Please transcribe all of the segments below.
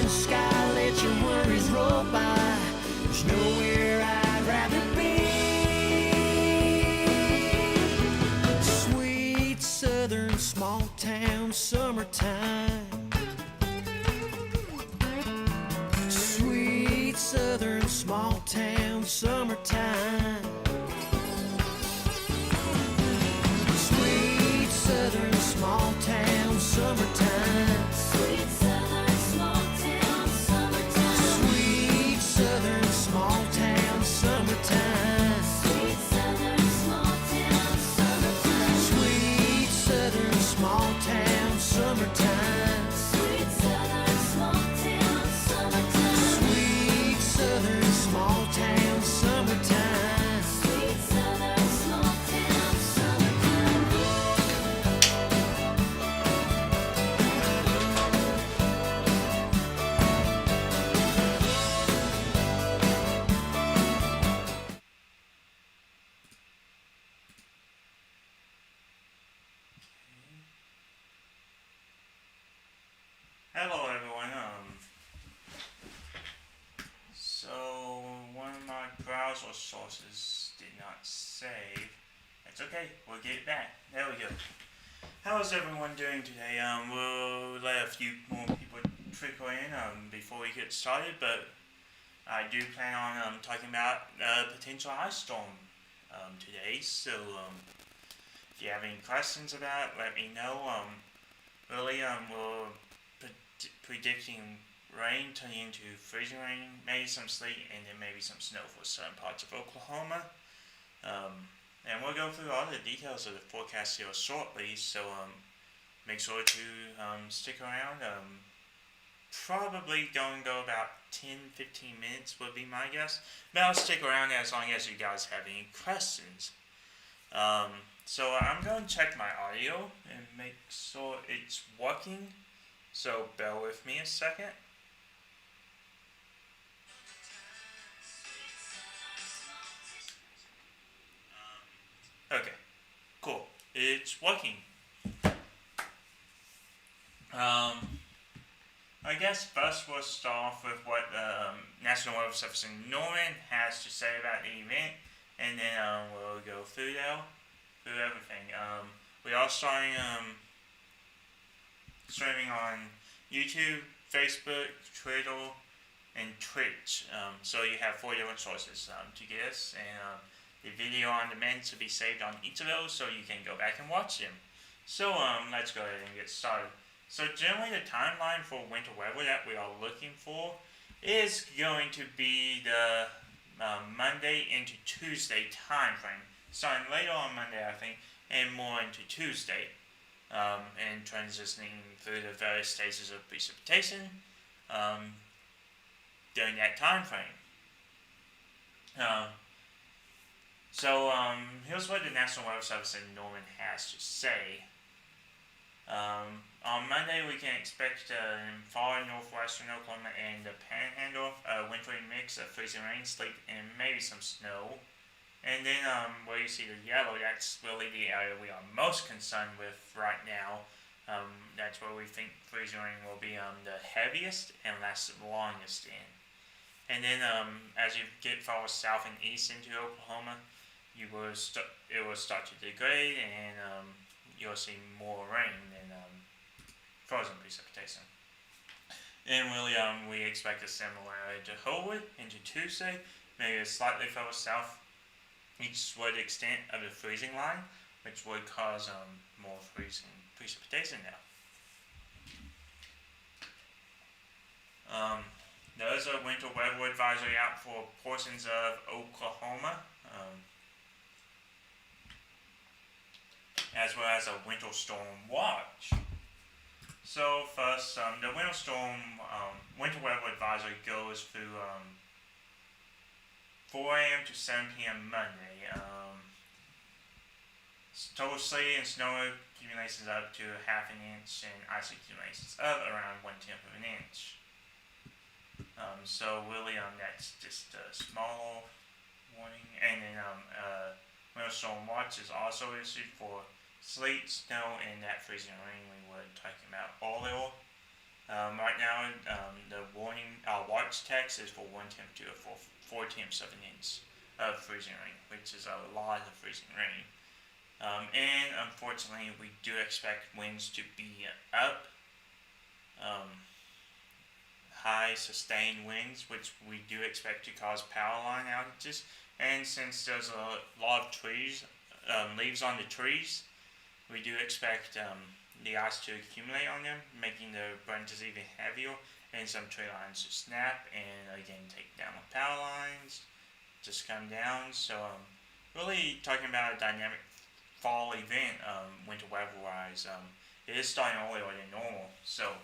the sky, let your worries roll by. There's nowhere I'd rather be. Sweet southern small town summertime. Sweet southern small town summertime. Sweet southern small town summertime. Sweet southern small town summertime. Sweet southern small town summertime. Sweet southern small town summertime. Sweet southern small town summertime. Sweet southern small town summertime. Sweet southern small town summertime. Sweet southern small town summertime. Hello everyone, so one of my browser sources did not save. That's okay, we'll get it back. There we go. How's everyone doing today? We'll let a few more people trickle in before we get started, but I do plan on talking about a potential ice storm today, so if you have any questions about it, let me know. Really, we're predicting rain turning into freezing rain, maybe some sleet, and then maybe some snow for certain parts of Oklahoma. And we'll go through all the details of the forecast here shortly, so make sure to stick around. Probably going to go about 10-15 minutes would be my guess, but I'll stick around as long as you guys have any questions. So I'm going to check my audio and make sure it's working. So bear with me a second. Okay, cool. It's working. I guess first we'll start off with what the National Weather Service in Norman has to say about the event, and then we'll go through everything. We are starting streaming on YouTube, Facebook, Twitter, and Twitch. So you have 4 different sources to get us, and the video on demand to be saved on each of those, so you can go back and watch them. So let's go ahead and get started. So generally the timeline for winter weather that we are looking for is going to be the Monday into Tuesday time frame. Starting later on Monday, I think, and more into Tuesday. And transitioning through the various stages of precipitation during that time frame. So here's what the National Weather Service in Norman has to say. On Monday, we can expect in far northwestern Oklahoma and the Panhandle a wintry mix of freezing rain, sleet, and maybe some snow. And then where you see the yellow, that's really the area we are most concerned with right now. That's where we think freezing rain will be the heaviest and last the longest in. And then as you get farther south and east into Oklahoma, it will start to degrade, and you'll see more rain than frozen precipitation. And really, we expect a similar area to Homewood into Tuesday, maybe slightly further south eastward extent of the freezing line, which would cause more freezing precipitation now. There's a winter weather advisory out for portions of Oklahoma, as well as a winter storm watch. So first, the winter storm winter weather advisory goes through 4 a.m. to 7 p.m. Monday. Total sleet and snow accumulations up to ½ an inch, and ice accumulations of around 1/10 of an inch. So really, that's just a small warning, and then winter storm watch is also issued for sleet, snow, and that freezing rain we were talking about earlier. Right now, the March text is for 1/10 to 4/10 of an inch of freezing rain, which is a lot of freezing rain. And unfortunately, we do expect winds to be up. High sustained winds, which we do expect to cause power line outages. And since there's a lot of trees, leaves on the trees, we do expect the ice to accumulate on them, making the branches even heavier, and some tree lines to snap and again take down the power lines, just come down. So really talking about a dynamic fall event, winter weather-wise. It is starting earlier than normal. So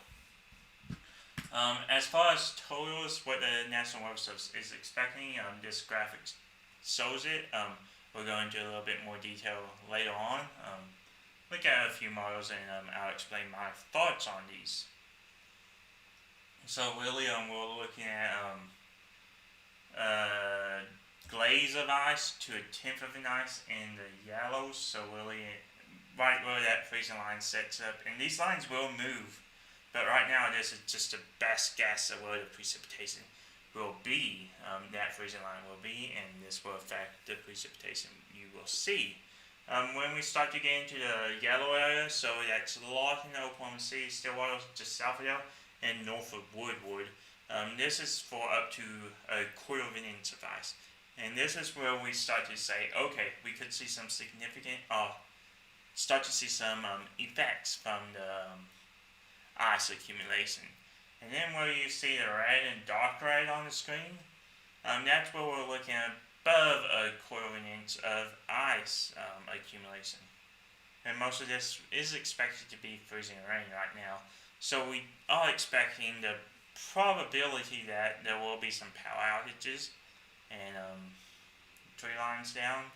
as far as totals, what the National Weather Service is expecting, this graphic shows it. We'll go into a little bit more detail later on. Look at a few models and I'll explain my thoughts on these. So really, we're looking at glaze of ice to 1/10 of an ice in the yellows. So really, right where that freezing line sets up, and these lines will move. But right now, this is just the best guess of where the precipitation will be. That freezing line will be, and this will affect the precipitation you will see. When we start to get into the yellow area, so that's Lawton, Oklahoma City, Stillwater, just south of there, and north of Woodward. This is for up to 1/4 of an inch of ice. And this is where we start to say, okay, we could see some significant, start to see some effects from the ice accumulation. And then where you see the red and dark red on the screen, that's where we're looking at above 1/4 of an inch of ice accumulation. And most of this is expected to be freezing rain right now. So we are expecting the probability that there will be some power outages and tree lines down.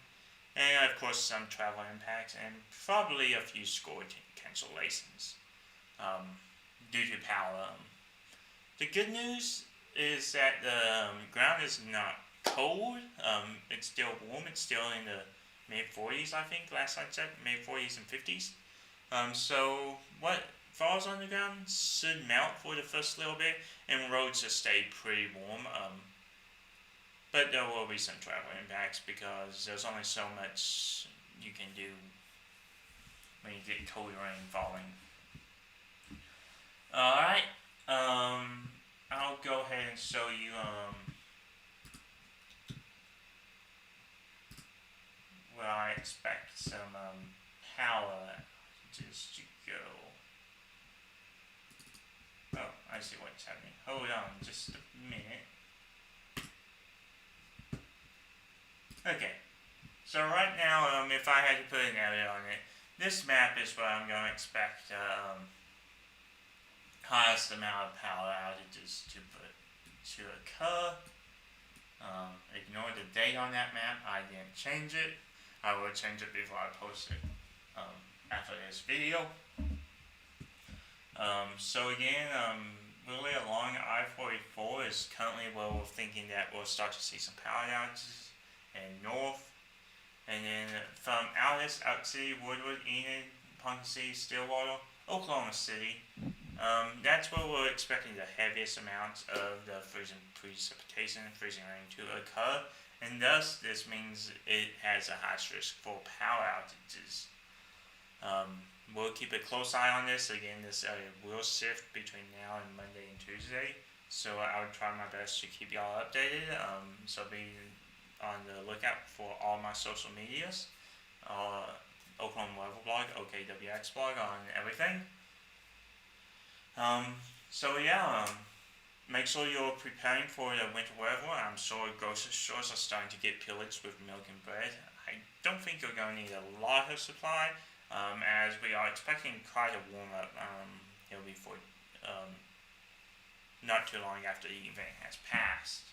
And of course some travel impacts and probably a few score cancellations due to power. The good news is that the ground is not cold. It's still warm. It's still in the mid-40s, I think, last I checked, mid-40s and 50s. So what falls on the ground should melt for the first little bit, and roads will stay pretty warm. But there will be some travel impacts because there's only so much you can do when you get cold rain falling. Alright, I'll go ahead and show you where I expect some power outages to go. Oh, I see what's happening. Hold on just a minute. Okay, so right now, if I had to put an area on it, this map is where I'm going to expect highest amount of power outages to occur. Ignore the date on that map. I didn't change it. I will change it before I post it after this video. So again, really along I-44 is currently where we're thinking that we'll start to see some power outages, and north, and then from Alice, Elk City, Woodward, Enid, Ponca City, Stillwater, Oklahoma City. That's where we're expecting the heaviest amounts of the freezing precipitation and freezing rain to occur, and thus this means it has a high risk for power outages. We'll keep a close eye on this. Again, this area will shift between now and Monday and Tuesday, so I would try my best to keep y'all updated. So be on the lookout for all my social medias, Oklahoma Weather Blog, OKWX blog, on everything. So yeah, make sure you're preparing for the winter weather. I'm sure grocery stores are starting to get pillaged with milk and bread. I don't think you're going to need a lot of supply, as we are expecting quite a warm up. It'll be for not too long after the event has passed.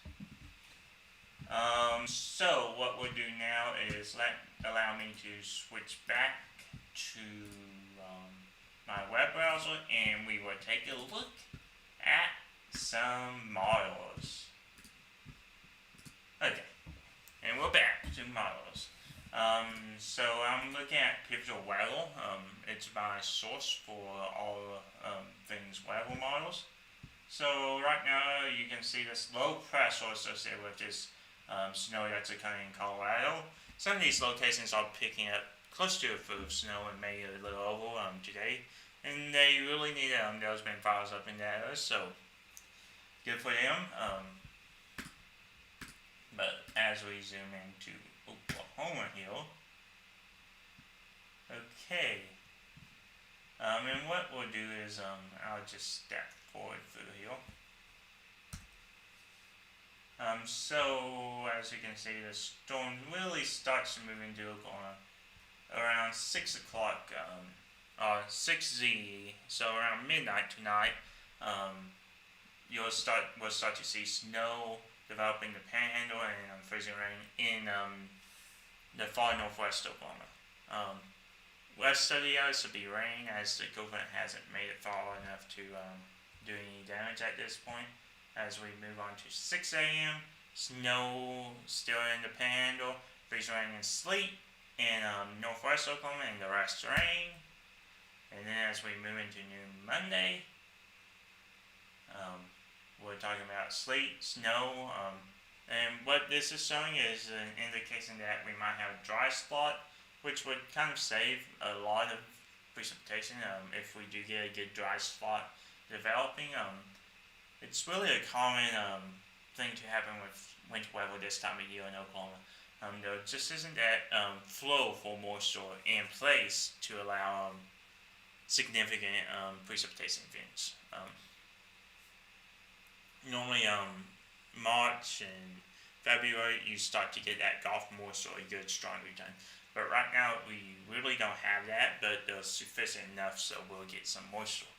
So what we'll do now is allow me to switch back to my web browser, and we will take a look at some models. Okay, and we're back to models. So I'm looking at Pivotal Weather. It's my source for all things weather models. So right now you can see this low pressure associated with this snow that's occurring in Colorado. Some of these locations are picking up close to a foot of snow and maybe a little over today, and they really need there's been fires up in that area, so good for them. But as we zoom into Oklahoma here, okay. And what we'll do is I'll just step forward through here. So as you can see, the storm really starts to move into Oklahoma around 6 o'clock, 6 Z, so around midnight tonight. We'll start to see snow developing the Panhandle and freezing rain in the far northwest Oklahoma. West of the ice will be rain, as the government hasn't made it far enough to do any damage at this point. As we move on to 6 a.m., snow still in the Panhandle, freezing rain and sleet in northwest Oklahoma, and the rest rain. And then as we move into New Monday, we're talking about sleet, snow, and what this is showing is an indication that we might have a dry spot, which would kind of save a lot of precipitation if we do get a good dry spot developing. It's really a common thing to happen with winter weather this time of year in Oklahoma. There just isn't that flow for moisture in place to allow significant precipitation events. Normally, March and February, you start to get that Gulf moisture, a good strong return. But right now, we really don't have that, but there's sufficient enough so we'll get some moisture.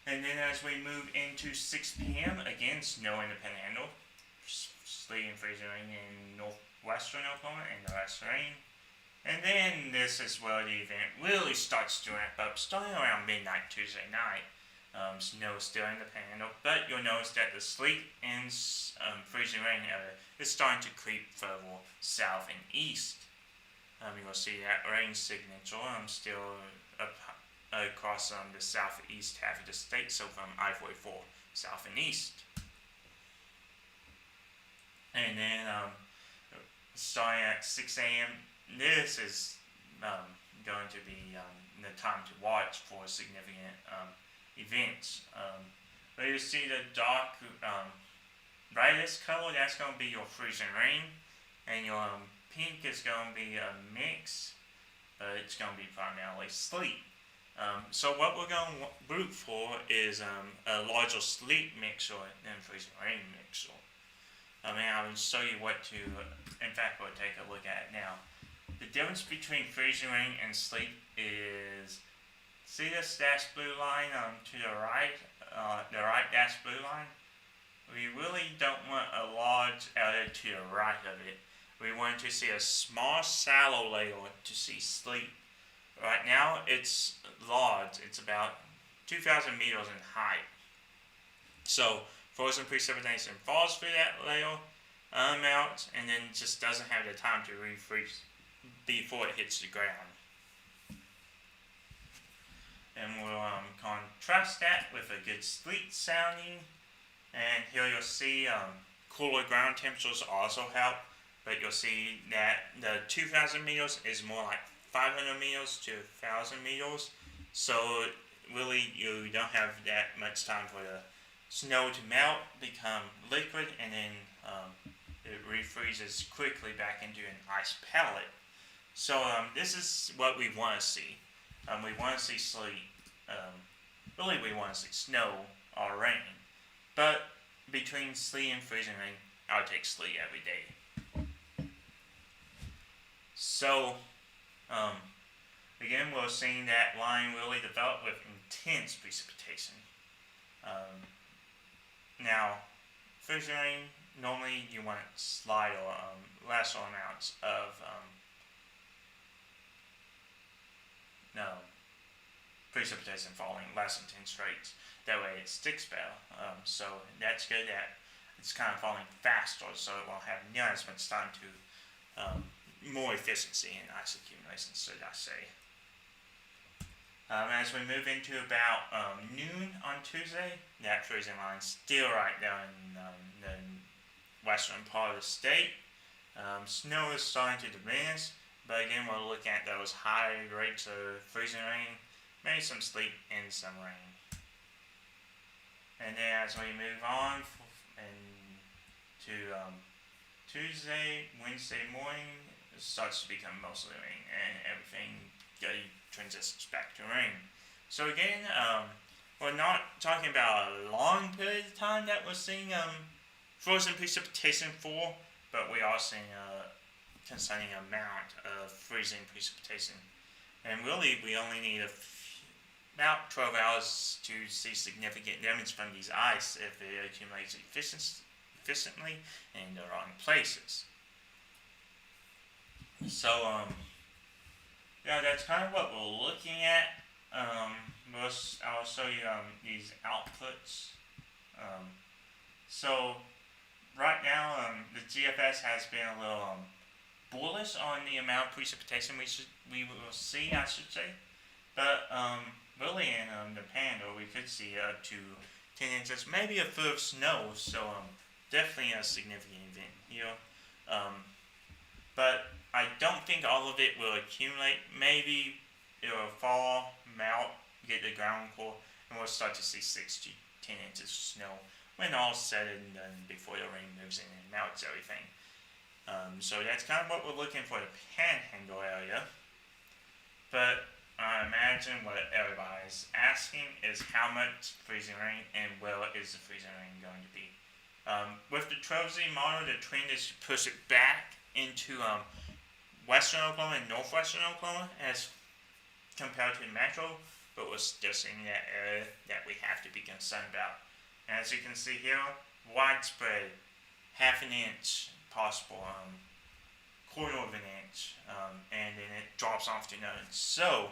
And then as we move into 6 p.m., again, snow in the Panhandle, sleet and freezing rain in northwestern Oklahoma, and the rest rain. And then this is where the event really starts to ramp up, starting around midnight Tuesday night. Snow still in the Panhandle, but you'll notice that the sleet and freezing rain area is starting to creep further south and east. You'll see that rain signature still up across the southeast half of the state, so from I-44 south and east. And then starting at 6 a.m., this is going to be the time to watch for significant events. But you see the dark brightest color, that's going to be your freezing rain, and your pink is going to be a mix, but it's going to be primarily sleet. So what we're going to root for is a larger sleet mixture than freezing rain mixture. I will show you what to, in fact we'll take a look at it now. The difference between freezing rain and sleet is, see this dashed blue line to the right dashed blue line? We really don't want a large area to the right of it. We want to see a small shallow layer to see sleet. Right now it's large, it's about 2,000 meters in height. So frozen precipitation falls through that layer, melts, and then just doesn't have the time to refreeze before it hits the ground. And we'll contrast that with a good sleet sounding. And here you'll see cooler ground temperatures also help, but you'll see that the 2,000 meters is more like 500 meters to 1,000 meters. So really you don't have that much time for the snow to melt, become liquid, and then it refreezes quickly back into an ice pellet. So this is what we want to see. We want to see sleet. Really we want to see snow or rain. But between sleet and freezing rain, I'll take sleet every day. So, again, we're seeing that line really develop with intense precipitation. Now, freezing rain, normally you want slight or lesser amounts of precipitation falling, less intense rates. That way it sticks better. So that's good that it's kind of falling faster, so it won't have near as much time to more efficiency in ice accumulation, should I say. As we move into about noon on Tuesday, that freezing line still right down in the western part of the state. Snow is starting to diminish, but again, we'll look at those high rates of freezing rain, maybe some sleet and some rain. And then as we move on to Tuesday, Wednesday morning, it starts to become mostly rain, and everything transitions back to rain. So again, we're not talking about a long period of time that we're seeing frozen precipitation for, but we are seeing a concerning amount of freezing precipitation. And really, we only need about 12 hours to see significant damage from these ice if it accumulates efficiently in the wrong places. So, yeah, that's kind of what we're looking at. I'll show you these outputs. So, right now, the GFS has been a little bullish on the amount of precipitation we will see, I should say. But really, in the Panhandle, we could see up to 10 inches, maybe a foot of snow. So, definitely a significant event here. But I don't think all of it will accumulate. Maybe it will fall, melt, get the ground cool, and we'll start to see 6 to 10 inches of snow when all's said and done before the rain moves in and melts everything. So that's kind of what we're looking for the Panhandle area. But I imagine what everybody's asking is how much freezing rain and where is the freezing rain going to be. With the 12Z model, the trend is to push it back into western Oklahoma and northwestern Oklahoma as compared to the metro, but we're still seeing that area that we have to be concerned about. And as you can see here, widespread, half an inch possible, quarter of an inch, and then it drops off to none. So,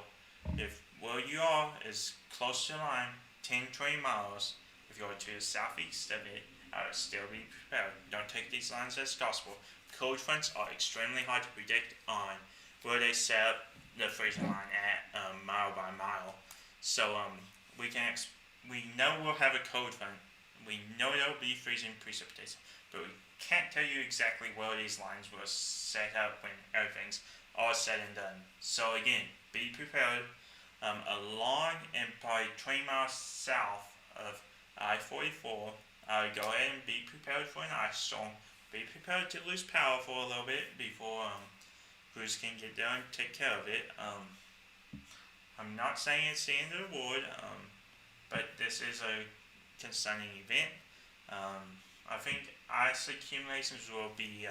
if where you are is close to the line, 10, 20 miles, if you're to the southeast of it, I would still be prepared. Don't take these lines as gospel. Cold fronts are extremely hard to predict on where they set up the freezing line at mile by mile. So we know we'll have a cold front. We know there'll be freezing precipitation, but we can't tell you exactly where these lines will set up when everything's all said and done. So again, be prepared. Along and probably 20 miles south of I-44, I would go ahead and be prepared for an ice storm. Be prepared to lose power for a little bit before crews can get there and take care of it. I'm not saying it's the end of the world, but this is a concerning event. I think ice accumulations will be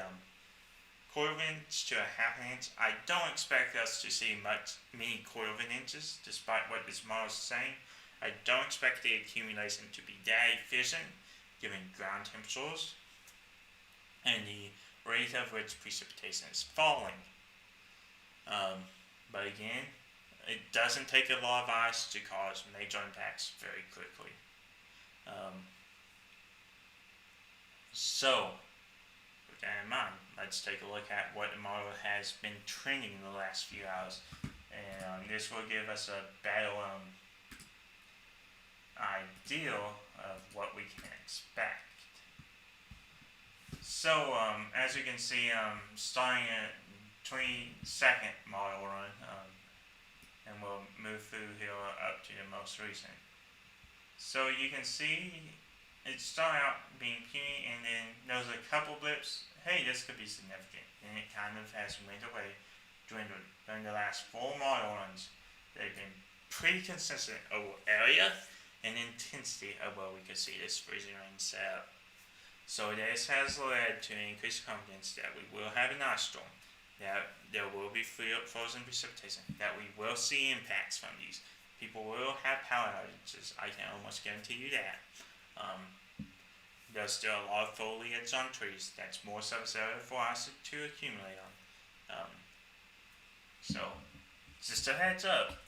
quarter of an inch to a half an inch. I don't expect us to see many quarter of an inches, despite what this model is saying. I don't expect the accumulation to be that efficient, given ground temperatures and the rate of which precipitation is falling. But again, it doesn't take a lot of ice to cause major impacts very quickly. So, with that in mind, let's take a look at what the model has been trending in the last few hours. And this will give us a better idea of what we can expect. So, as you can see, starting at 22nd model run, and we'll move through here up to the most recent. So you can see it started out being puny, and then there's a couple blips. Hey, this could be significant, and it kind of has went away during the last 4 model runs. They've been pretty consistent over area and intensity of where we could see this freezing rain set up. So this has led to increased confidence that we will have an ice storm, that there will be frozen precipitation, that we will see impacts from these. People will have power outages, I can almost guarantee you that. There's still a lot of foliage on trees, that's more surface area for us to accumulate on. So, just a heads up,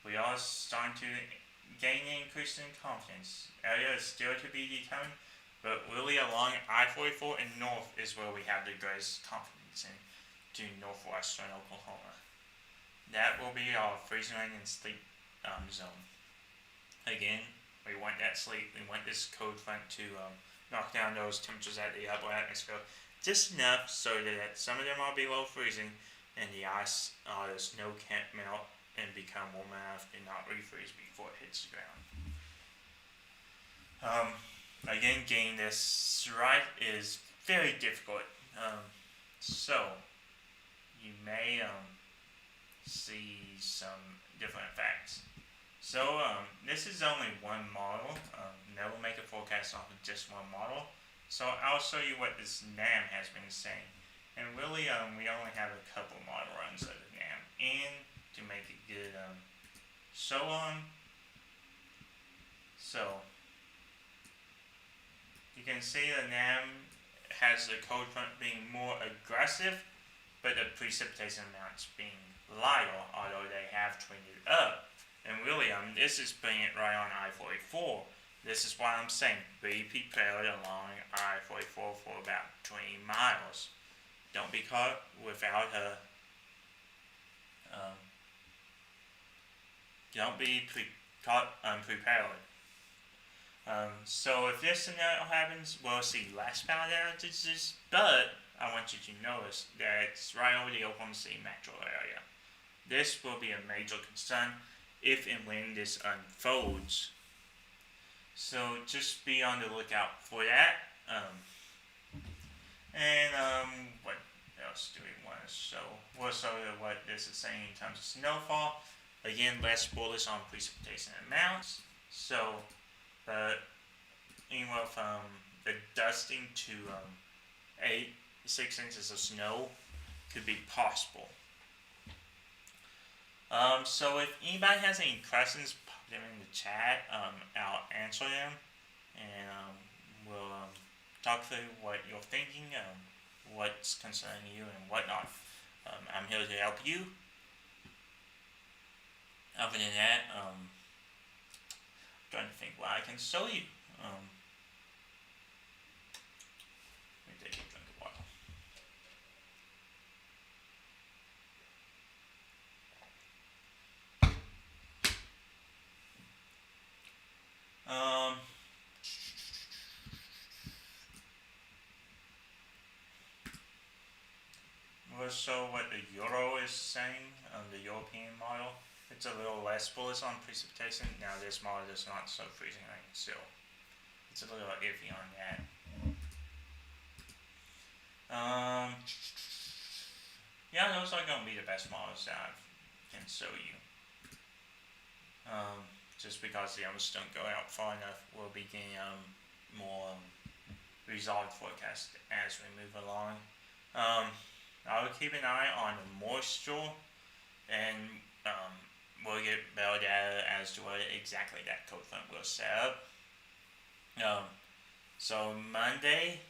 we are starting to gain an increase in confidence. Area is still to be determined, but really along I-44 and north is where we have the greatest confidence in to northwestern Oklahoma. that will be our freezing rain and sleet zone. Again, we want that sleet. We want this cold front to knock down those temperatures at the upper atmosphere just enough so that some of them are below freezing, and the ice or the snow can't melt and become warm enough to not refreeze before it hits the ground. Again, getting this right is very difficult. So you may see some different effects. So this is only one model. Never make a forecast off of just one model. So I'll show you what this NAM has been saying. And really, we only have a couple model runs of the NAM in to make it good. So you can see the NAM has the cold front being more aggressive, but the precipitation amounts being lighter, although they have trended up. And really, this is putting it right on I-44. This is why I'm saying be prepared along I-44 for about 20 miles. Don't be caught without a. Don't be caught unprepared. So if this scenario happens, we'll see less power outages, but I want you to notice that it's right over the Oklahoma City metro area. This will be a major concern if and when this unfolds. So just be on the lookout for that. What else do we want to show? We'll show you what this is saying in terms of snowfall. Again, less bullish on precipitation amounts. So, anywhere from the dusting to 6 inches of snow could be possible. So if anybody has any questions, pop them in the chat. I'll answer them, and we'll talk through what you're thinking, what's concerning you, and whatnot. I'm here to help you. Other than that, I'm trying to think what I can show you. Let me take a drink of water. We'll show what the Euro is saying, the European model. It's a little less bullish on precipitation. Now this model is not so freezing rain still. It's a little iffy on that. Yeah, those are going to be the best models that I can show you. Just because the others don't go out far enough, we'll be getting more resolved forecast as we move along. I will keep an eye on the moisture, and we'll get better data as to what exactly that cold front will set up. So Monday,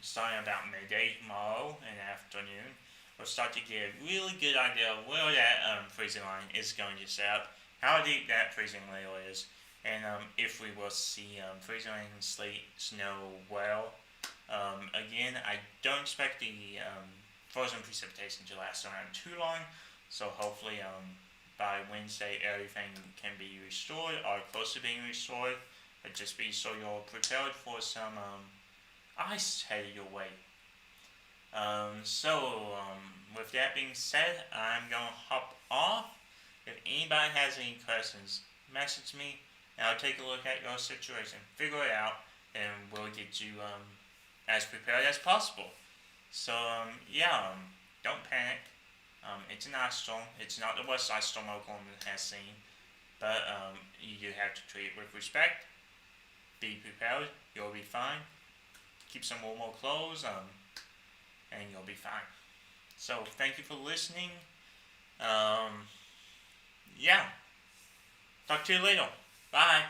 starting about midday tomorrow in the afternoon, we'll start to get a really good idea of where that freezing line is going to set up, how deep that freezing layer is, and if we will see freezing rain, sleet, snow well. Again, I don't expect the frozen precipitation to last around too long, so hopefully by Wednesday everything can be restored or close to being restored. But just be so you're prepared for some ice headed your way. With that being said, I'm gonna hop off. If anybody has any questions, message me and I'll take a look at your situation, figure it out, and we'll get you as prepared as possible. So don't panic. It's an ice storm. It's not the worst ice storm Oklahoma has seen, but you do have to treat it with respect. Be prepared. You'll be fine. Keep some warmer clothes, and you'll be fine. So thank you for listening. Talk to you later. Bye.